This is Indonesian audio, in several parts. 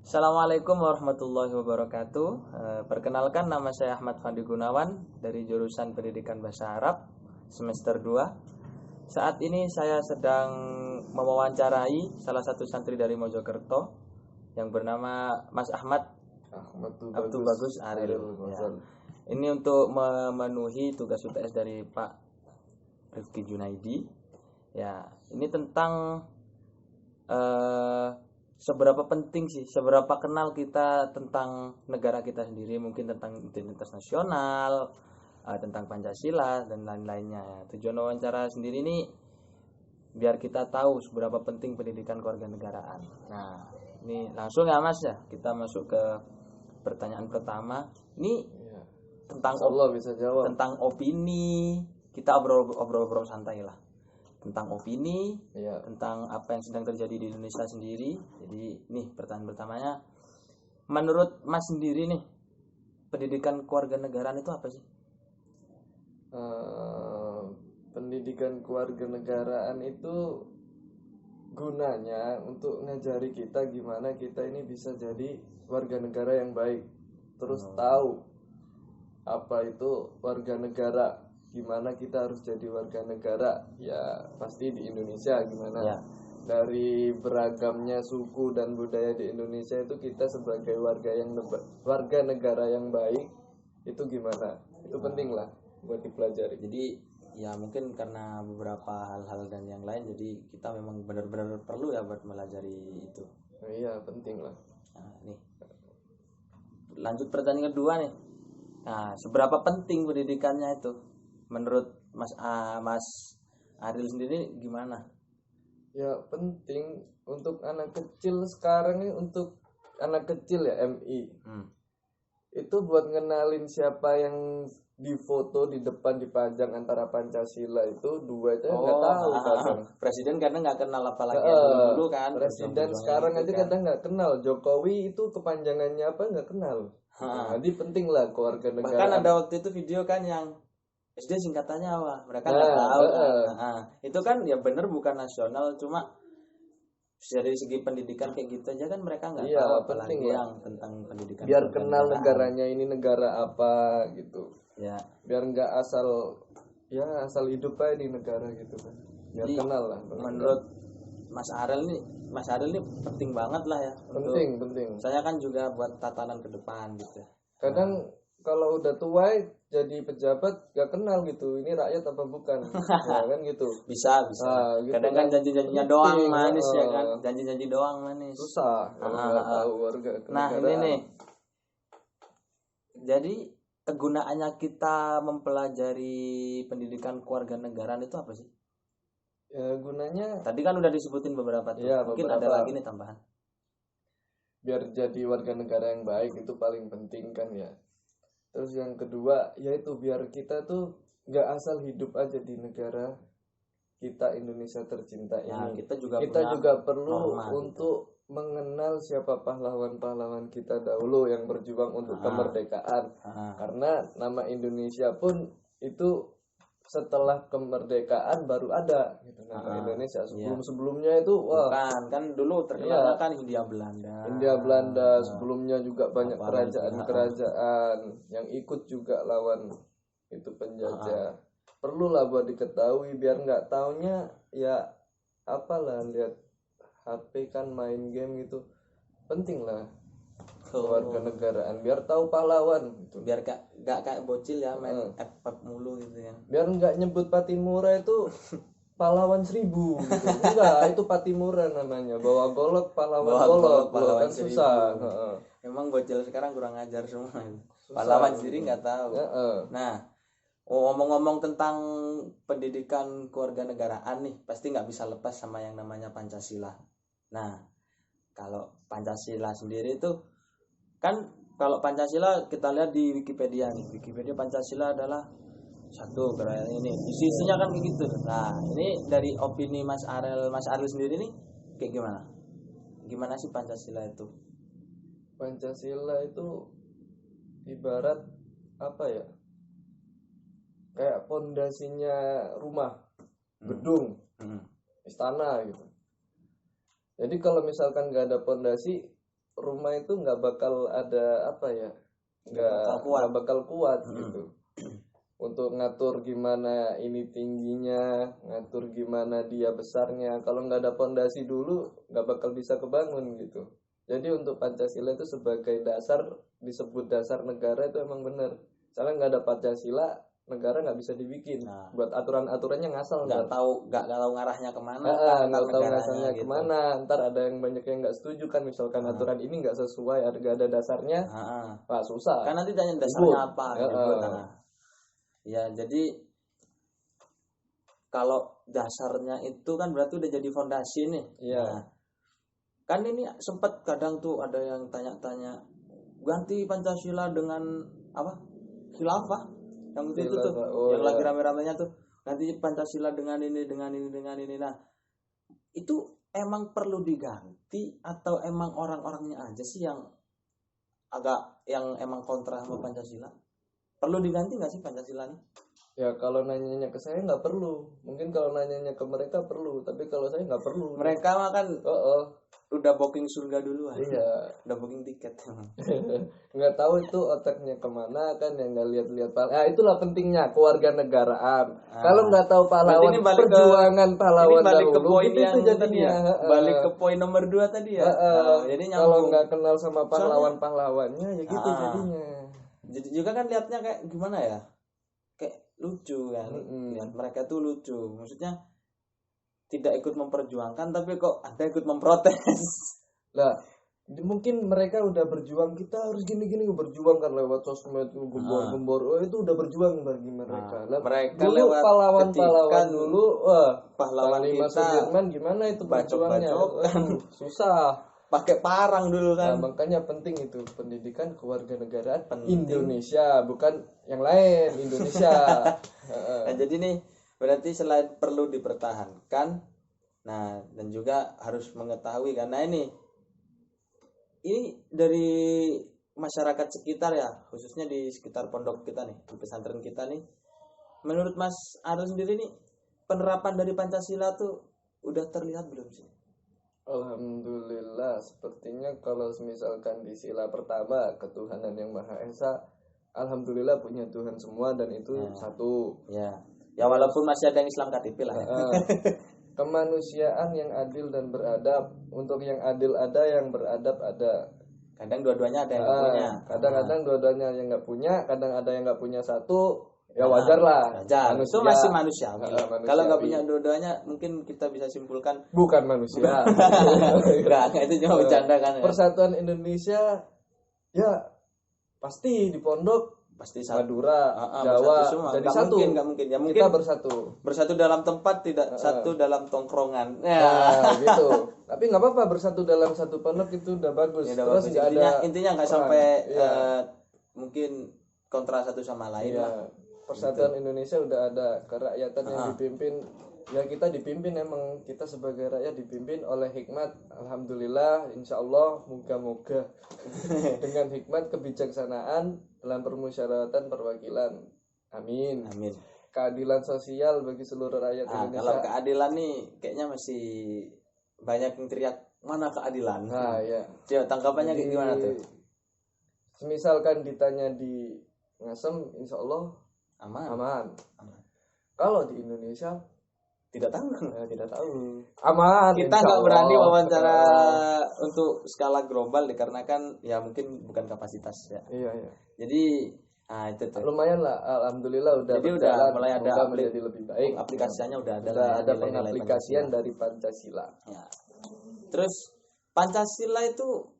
Assalamualaikum warahmatullahi wabarakatuh. Perkenalkan, nama saya Ahmad Fandi Gunawan dari jurusan Pendidikan Bahasa Arab semester 2. Saat ini saya sedang mewawancarai salah satu santri dari Mojokerto yang bernama Mas Ahmad Abdul Bagus Aril. Ya. Ini untuk memenuhi tugas UTS dari Pak Rifki Junaidi. Ya, ini tentang seberapa penting sih, seberapa kenal kita tentang negara kita sendiri, mungkin tentang identitas nasional, tentang Pancasila dan lain-lainnya. Tujuan wawancara sendiri ini biar kita tahu seberapa penting pendidikan kewarganegaraan. Nah, ini langsung ya Mas ya, kita masuk ke pertanyaan pertama. Ini tentang Allah bisa jawab. Tentang opini. Kita obrol santai lah. Tentang opini, tentang apa yang sedang terjadi di Indonesia sendiri. Jadi nih pertanyaan pertamanya, menurut Mas sendiri nih, pendidikan kewarganegaraan itu apa sih? Pendidikan kewarganegaraan itu gunanya untuk ngajari kita gimana kita ini bisa jadi warga negara yang baik. Terus tahu apa itu warga negara, gimana kita harus jadi warga negara. Ya pasti di Indonesia gimana ya. Dari beragamnya suku dan budaya di Indonesia itu, kita sebagai warga negara yang baik itu gimana, itu penting lah buat dipelajari. Jadi ya mungkin karena beberapa hal-hal dan yang lain, jadi kita memang benar-benar perlu ya buat melajari itu. Iya, penting lah. Nah, nih lanjut pertanyaan kedua nih. Nah, seberapa penting pendidikannya itu menurut Mas Aril sendiri gimana? Ya penting untuk anak kecil sekarang ini, untuk anak kecil ya MI. Itu buat ngenalin siapa yang difoto di depan dipajang antara Pancasila itu dua aja nggak tahu kadang. Presiden kadang nggak kenal, apalagi dulu kan. Presiden sekarang aja kan kadang nggak kenal. Jokowi itu kepanjangannya apa nggak kenal. Jadi penting lah keluarga negara. Bahkan ada waktu itu video kan yang SD singkatannya apa, mereka nggak tahu. Itu kan ya bener bukan nasional, cuma dari segi pendidikan kayak gitu aja kan mereka nggak tahu, apalagi yang tentang pendidikan. Biar kenal negaranya ini negara apa gitu. Ya. Biar nggak asal hidup aja di negara gitu kan. Biar jadi, kenal lah. Menurut Mas Aril nih penting banget lah ya. Penting. Saya kan juga buat tatanan ke depan gitu. Kadang kalau udah tua jadi pejabat gak kenal gitu, ini rakyat apa bukan. Ya kan gitu. Bisa. Gitu kadang kan janji-janjinya doang manis ya kan. Janji-janji doang manis. Susah kalau nggak tahu warga negaraan. Nah, ini nih. Jadi kegunaannya kita mempelajari pendidikan kewarganegaraan itu apa sih? Ya gunanya, tadi kan udah disebutin beberapa tuh. Ya, mungkin ada lagi nih tambahan. Biar jadi warga negara yang baik itu paling penting kan ya. Terus yang kedua yaitu biar kita tuh gak asal hidup aja di negara kita Indonesia tercinta ini. Kita juga perlu untuk mengenal siapa pahlawan-pahlawan kita dahulu yang berjuang untuk kemerdekaan. Karena nama Indonesia pun itu setelah kemerdekaan baru ada gitu, nama Indonesia. Sebelumnya itu kan dulu terkenal kan Hindia Belanda. Sebelumnya juga banyak kerajaan yang ikut juga lawan itu penjajah. Perlulah buat diketahui, biar nggak taunya ya apalah lihat HP kan main game gitu. Penting lah keluarga negaraan, biar tahu pahlawan gitu. Biar gak kayak bocil ya main FF mulu gitu ya. Biar nggak nyebut Patimura itu pahlawan 1000 gitu. Enggak, itu Patimura namanya. Bawa golok pahlawan kan susah. Emang bocil sekarang kurang ajar semua. Pahlawan sendiri nggak tahu. Nah, ngomong-ngomong tentang pendidikan kewarganegaraan nih, pasti nggak bisa lepas sama yang namanya Pancasila. Nah, kalau Pancasila sendiri itu kan, kalau Pancasila kita lihat di Wikipedia nih. Wikipedia Pancasila adalah satu berarti ini isinya kan kayak gitu. Nah, ini dari opini Mas Aril sendiri nih kayak gimana? Gimana sih Pancasila itu? Pancasila itu ibarat apa ya? Kayak pondasinya rumah, gedung, istana gitu. Jadi kalau misalkan nggak ada pondasi, rumah itu nggak bakal ada apa ya, nggak bakal kuat gitu. Untuk ngatur gimana ini tingginya, ngatur gimana dia besarnya. Kalau nggak ada pondasi dulu, nggak bakal bisa kebangun gitu. Jadi untuk Pancasila itu sebagai dasar, disebut dasar negara itu emang benar. Soalnya nggak ada Pancasila, negara nggak bisa dibikin. Buat aturan-aturannya ngasal. Nggak tahu ngarahnya kemana. Nggak tahu ngasalnya gitu. Kemana. Ntar ada yang banyak yang nggak setuju kan, misalkan aturan ini nggak sesuai, ada dasarnya, wah susah. Kan nanti tanya dasarnya apa. Ya, jadi kalau dasarnya itu kan berarti udah jadi fondasi nih. Iya. Nah, kan ini sempat kadang tuh ada yang tanya-tanya ganti Pancasila dengan apa? Khilafah. Yang itu tuh, yang lagi rame-ramenya tuh ganti Pancasila dengan ini. Nah, itu emang perlu diganti atau emang orang-orangnya aja sih yang emang kontra sama Pancasila? Perlu diganti nggak sih Pancasila nih? Ya kalau nanyanya ke saya nggak perlu. Mungkin kalau nanyanya ke mereka perlu, tapi kalau saya nggak perlu. Mereka mah kan udah booking surga duluan. Iya. Udah booking tiket. Nggak tahu itu otaknya kemana kan, yang nggak lihat-lihat. Itulah pentingnya kewarganegaraan. Kalau nggak tahu pahlawan perjuangan pahlawan dahulu, itu jadinya. Balik ke poin nomor 2 tadi ya. Jadi kalau nggak kenal sama pahlawan-pahlawannya ya gitu jadinya. Jadi juga kan lihatnya kayak gimana ya? Kayak lucu kan. Lihat mereka tuh lucu. Maksudnya tidak ikut memperjuangkan tapi kok ada ikut memprotes. Lah, mungkin mereka udah berjuang, kita harus gini-gini berjuang kan lewat sosmed gembor-gembor. Itu udah berjuang bagi mereka. Mereka dulu lewat pahlawan dulu, pahlawan kita Sudirman gimana itu berjuangnya? Susah. Pakai parang dulu kan. Nah, makanya penting itu pendidikan kewarganegaraan Indonesia, bukan yang lain, Indonesia. Nah, jadi nih berarti selain perlu dipertahankan, nah dan juga harus mengetahui karena ini dari masyarakat sekitar ya, khususnya di sekitar pondok kita nih, di pesantren kita nih. Menurut Mas Arul sendiri nih, penerapan dari Pancasila tuh udah terlihat belum sih? Alhamdulillah, sepertinya kalau misalkan di sila pertama ketuhanan yang Maha Esa, alhamdulillah punya Tuhan semua dan itu satu. Ya. Ya walaupun masih ada yang Islam KTP lah. Kemanusiaan yang adil dan beradab. Untuk yang adil ada, yang beradab ada. Kadang dua-duanya ada yang nggak punya. Kadang-kadang dua-duanya yang nggak punya, kadang ada yang nggak punya satu. Ya wajar lah. Itu masih manusiawi. Kalau nggak punya dua-duanya, mungkin kita bisa simpulkan bukan manusia. Enggak, itu cuma bercanda kan. Persatuan Indonesia, ya pasti di pondok, pasti Madura, Jawa, jadi satu. Nggak mungkin. Ya mungkin kita bersatu dalam tempat, tidak satu dalam tongkrongan. Gitu. Tapi nggak apa-apa, bersatu dalam satu pondok itu udah bagus. Terus intinya nggak sampai mungkin kontra satu sama lain lah. Persatuan Indonesia udah ada, kerakyatan yang dipimpin, ya kita dipimpin, emang kita sebagai rakyat dipimpin oleh hikmat. Alhamdulillah, insya Allah, moga-moga dengan hikmat kebijaksanaan dalam permusyawaratan perwakilan. Amin. Keadilan sosial bagi seluruh rakyat Indonesia. Kalau keadilan nih kayaknya masih banyak yang teriak mana keadilan. Ya. Coba tanggapannya kayak gimana tuh? Misalkan ditanya di Ngasem, insya Allah aman. Kalau di Indonesia tidak tahu. Aman. Kita nggak berani wawancara untuk skala global dikarenakan ya mungkin bukan kapasitas ya. Iya. Jadi itu tuh. Lumayan lah, alhamdulillah udah. Jadi udah mulai ada menjadi lebih baik. Aplikasinya udah ada pengaplikasian dari Pancasila. Ya. Terus Pancasila itu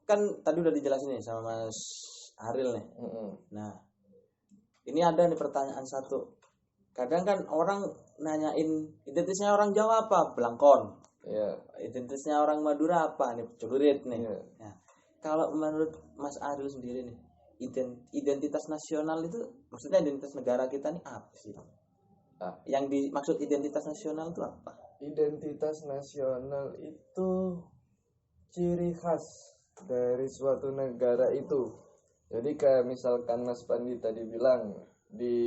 kan tadi udah dijelasin nih sama Mas Aril nih. Nah, ini ada nih pertanyaan satu. Kadang kan orang nanyain identitasnya orang Jawa apa? Blangkon. Iya. Identitasnya orang Madura apa? Nih celurit nih. Nah, kalau menurut Mas Aril sendiri nih, identitas nasional itu maksudnya identitas negara kita nih apa sih? Yang dimaksud identitas nasional itu apa? Identitas nasional itu ciri khas dari suatu negara itu. Jadi kayak misalkan Mas Pandi tadi bilang di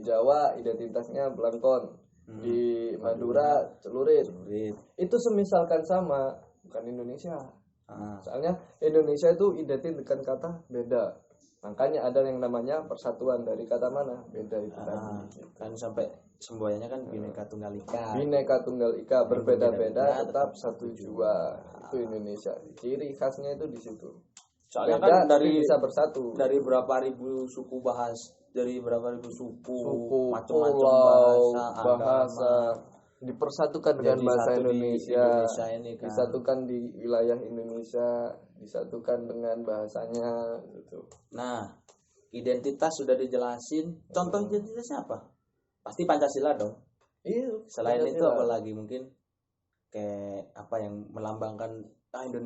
Jawa identitasnya Blangkon, di Madura celurit. Itu semisalkan sama, bukan Indonesia. Soalnya Indonesia itu identik dengan kata beda. Makanya ada yang namanya persatuan, dari kata mana? Beda itu tadi. Kan sampai semboyannya kan Bhinneka Tunggal Ika. Bhinneka Tunggal Ika, berbeda-beda tetap satu jua. Itu Indonesia. Ciri khasnya itu di situ. Soalnya beda, kan dari bisa bersatu. Dari berapa ribu suku dari berapa ribu suku macam-macam bahasa dipersatukan dengan bahasa Indonesia ini kan. Disatukan di wilayah Indonesia, disatukan dengan bahasanya gitu. Nah, identitas sudah dijelasin. Contoh identitasnya apa? Pasti Pancasila dong. Iya. Selain Pancasila. Itu apalagi mungkin kayak apa yang melambangkan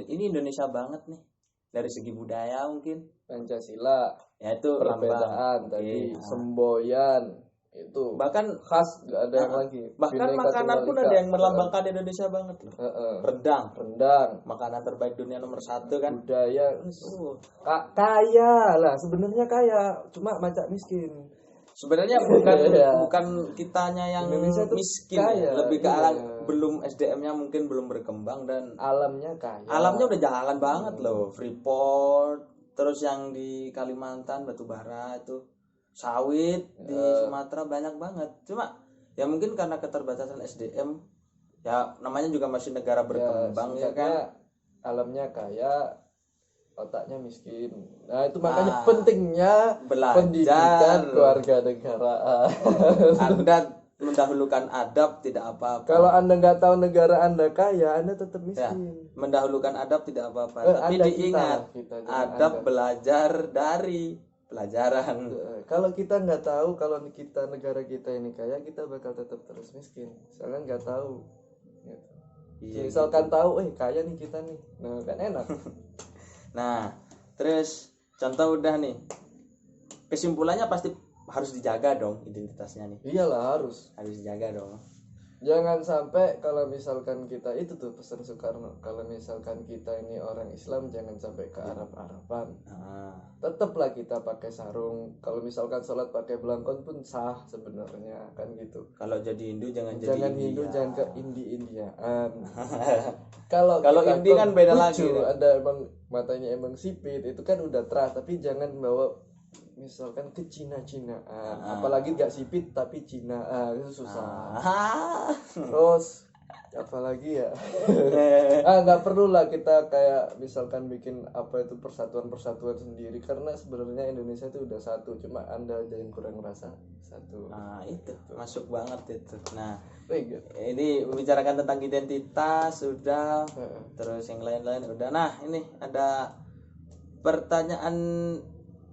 ini Indonesia banget nih. Dari segi budaya mungkin Pancasila, ya itu perbedaan tadi, semboyan itu bahkan khas, nggak ada yang lagi. Bahkan makanan pun ada yang melambangkan Indonesia banget loh. Rendang, makanan terbaik dunia nomor 1 kan. Budaya kaya lah, sebenarnya kaya, cuma macam miskin. Sebenarnya bukan kitanya yang miskin kaya, lebih ke arah belum SDM-nya mungkin belum berkembang dan alamnya kaya. Alamnya udah jalan banget loh, Freeport, terus yang di Kalimantan batubara itu, sawit di Sumatera banyak banget. Cuma ya mungkin karena keterbatasan SDM, ya namanya juga masih negara berkembang ya kan. Alamnya kaya, otaknya miskin. Nah itu makanya pentingnya belajar pendidikan keluarga negaraan. Anda mendahulukan adab tidak apa-apa. Kalau Anda nggak tahu negara Anda kaya, Anda tetap miskin. Ya, mendahulukan adab tidak apa-apa. Tapi diingat kita adab belajar dari pelajaran. Kalau kita nggak tahu kalau kita negara kita ini kaya, kita bakal tetap terus miskin. Soalnya nggak tahu. Iya, misalkan gitu. Tahu, kaya nih kita nih, nah kan enak. Nah, terus contoh udah nih. Kesimpulannya pasti harus dijaga dong identitasnya nih. Iyalah harus dijaga dong. Jangan sampai kalau misalkan kita itu tuh pesan Soekarno, kalau misalkan kita ini orang Islam jangan sampai ke Arab-Araban. Tetaplah kita pakai sarung. Kalau misalkan sholat pakai belangkon pun sah sebenarnya kan gitu. Kalau jadi Hindu jangan Hindu, jangan ke Indiaan. Kalau Indi kan beda lagi. Ada emang matanya emang sipit, itu kan udah terah, tapi jangan bawa misalkan ke Cina-Cinaan, apalagi gak sipit tapi Cina, itu susah. Terus apalagi ya, nggak perlu lah kita kayak misalkan bikin apa itu persatuan sendiri, karena sebenarnya Indonesia itu udah satu, cuma Anda aja yang kurang merasa satu. Itu masuk banget itu. Nah, ini membicarakan tentang identitas sudah, terus yang lain-lain udah. Nah, ini ada pertanyaan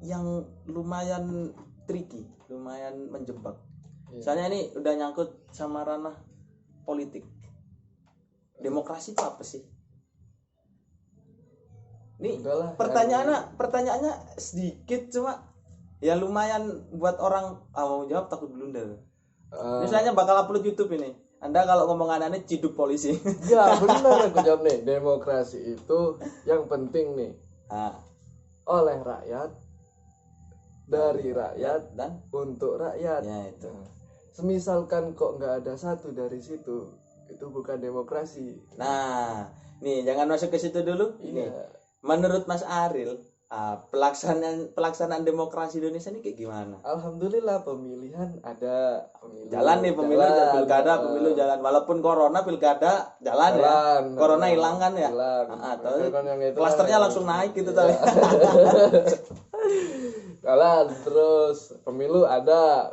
yang lumayan tricky, lumayan menjebak. Soalnya ini udah nyangkut sama ranah politik. Demokrasi itu apa sih? Ini pertanyaannya sedikit, cuma ya lumayan buat orang mau jawab takut blunder. Misalnya bakal upload YouTube ini. Anda kalau ngomong aneh ciduk polisi. Ya benar aku jawab nih. Demokrasi itu yang penting nih. Oleh rakyat, dari rakyat dan untuk rakyat. Ya itu. Semisalkan kok nggak ada satu dari situ, itu bukan demokrasi. Nah, nih jangan masuk ke situ dulu. Ini menurut Mas Aril, pelaksanaan demokrasi Indonesia ini kayak gimana? Alhamdulillah pemilihan ada. Jalan nih pemilu, pilkada, pemilu jalan. Walaupun corona pilkada jalan ya. Corona hilang kan ya. Klasternya langsung naik gitu tadi. Jalan terus pemilu ada.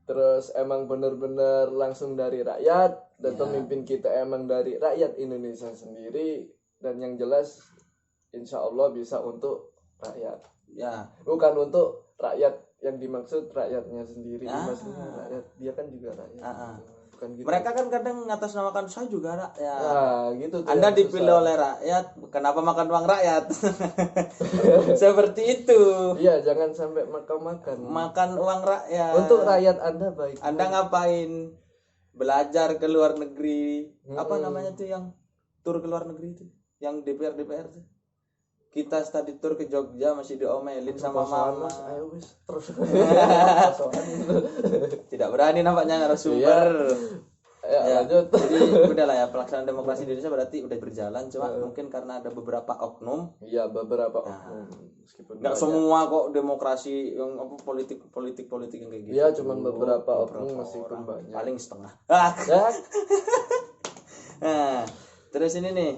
Terus emang benar-benar langsung dari rakyat dan pemimpin kita emang dari rakyat Indonesia sendiri, dan yang jelas insya Allah bisa untuk rakyat. Ya. Bukan untuk rakyat yang dimaksud rakyatnya sendiri, maksudnya rakyat dia kan juga rakyat. Bukan gitu. Mereka kan kadang ngatasnamakan saya juga rakyat. Gitu. Anda dipilih oleh rakyat, kenapa makan uang rakyat? Seperti itu. Iya, jangan sampai makan uang rakyat. Untuk rakyat Anda baik. Anda ngapain? Belajar ke luar negeri. Apa namanya tuh yang tur ke luar negeri itu? Yang DPR tuh. Kita study tour ke Jogja masih diomelin sama mama. Ayo wis terus. Tidak berani nampaknya narasumber. lanjut. Jadi udah lah ya, pelaksanaan demokrasi di Indonesia berarti udah berjalan, cuma mungkin karena ada beberapa oknum. Iya, beberapa oknum. Meskipun nggak semua kok demokrasi yang apa politik yang kayak gitu. Iya, cuma beberapa oknum meskipun banyak. Paling setengah. Nah, terus ini nih,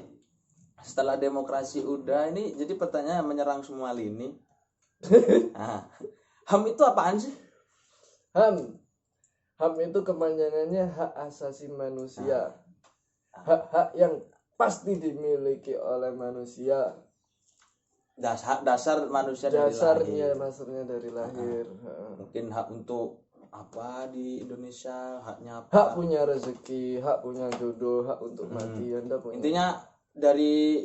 setelah demokrasi udah ini, jadi pertanyaan menyerang semua lini. Nah, HAM itu apaan sih? HAM itu kepanjangannya hak asasi manusia. Hak-hak yang pasti dimiliki oleh manusia. Dasar manusia dasarnya dari lahir. Mungkin hak untuk apa di Indonesia, haknya apa? Hak punya rezeki, hak punya jodoh, hak untuk mati. Intinya dari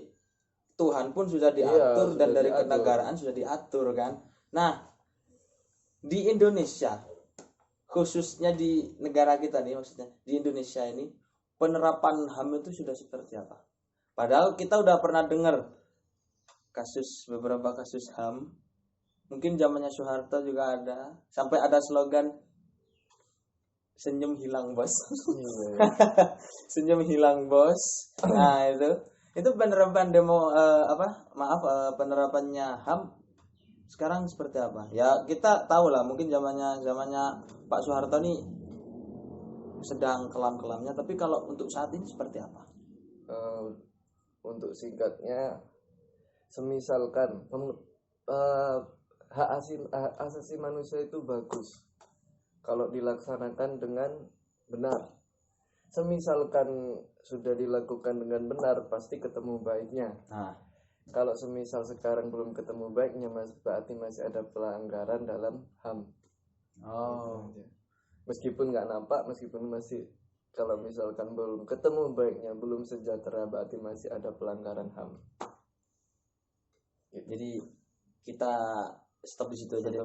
Tuhan pun sudah diatur, dan dari kenegaraan sudah diatur kan. Nah, di Indonesia, khususnya di negara kita nih, maksudnya di Indonesia ini, penerapan HAM itu sudah seperti apa? Padahal kita udah pernah dengar beberapa kasus HAM. Mungkin zamannya Soeharto juga ada, sampai ada slogan senyum hilang bos. Senyum hilang bos. Nah, itu penerapan penerapannya HAM sekarang seperti apa? Ya kita tahu lah, mungkin zamannya Pak Soeharto nih sedang kelam-kelamnya, tapi kalau untuk saat ini seperti apa? Untuk singkatnya, semisalkan hak asasi manusia itu bagus kalau dilaksanakan dengan benar. Semisalkan sudah dilakukan dengan benar, pasti ketemu baiknya. Nah, kalau semisal sekarang belum ketemu baiknya, berarti masih ada pelanggaran dalam HAM. Meskipun nggak nampak, meskipun masih, kalau misalkan belum ketemu baiknya, belum sejahtera, berarti masih ada pelanggaran HAM. Jadi kita stop di situ aja.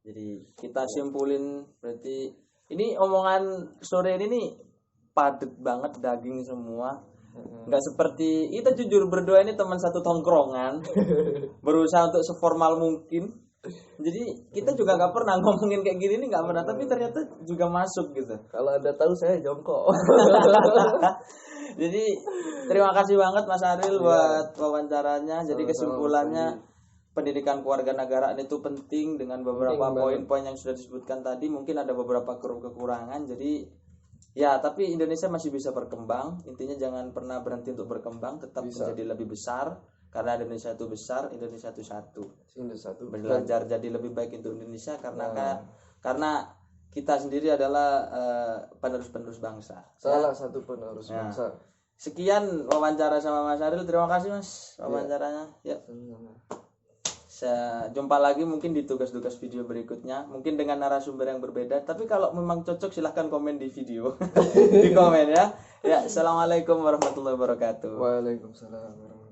Jadi kita Ya. simpulin, berarti ini omongan sore ini nih padat banget, daging semua. Nggak seperti kita jujur berdua ini teman satu tongkrongan, berusaha untuk seformal mungkin. Jadi kita juga nggak pernah ngomongin kayak gini nih, nggak pernah, tapi ternyata juga masuk gitu. Kalau Anda tahu, saya jongkok. Jadi terima kasih banget Mas Ariel buat wawancaranya. Jadi kesimpulannya, pendidikan kewarganegaraan itu penting dengan beberapa poin-poin yang sudah disebutkan tadi. Mungkin ada beberapa kekurangan. Jadi ya, tapi Indonesia masih bisa berkembang. Intinya jangan pernah berhenti untuk berkembang, tetap menjadi lebih besar. Karena Indonesia itu besar, Indonesia itu satu. Belajar jadi lebih baik untuk Indonesia karena kita sendiri adalah penerus bangsa. Salah satu penerus bangsa. Sekian wawancara sama Mas Ariel. Terima kasih Mas wawancaranya. Ya. Jumpa lagi mungkin di tugas-tugas video berikutnya, mungkin dengan narasumber yang berbeda. Tapi kalau memang cocok silahkan komen di video. Di komen ya. Ya, assalamualaikum warahmatullahi wabarakatuh. Waalaikumsalam warahmatullahi wabarakatuh.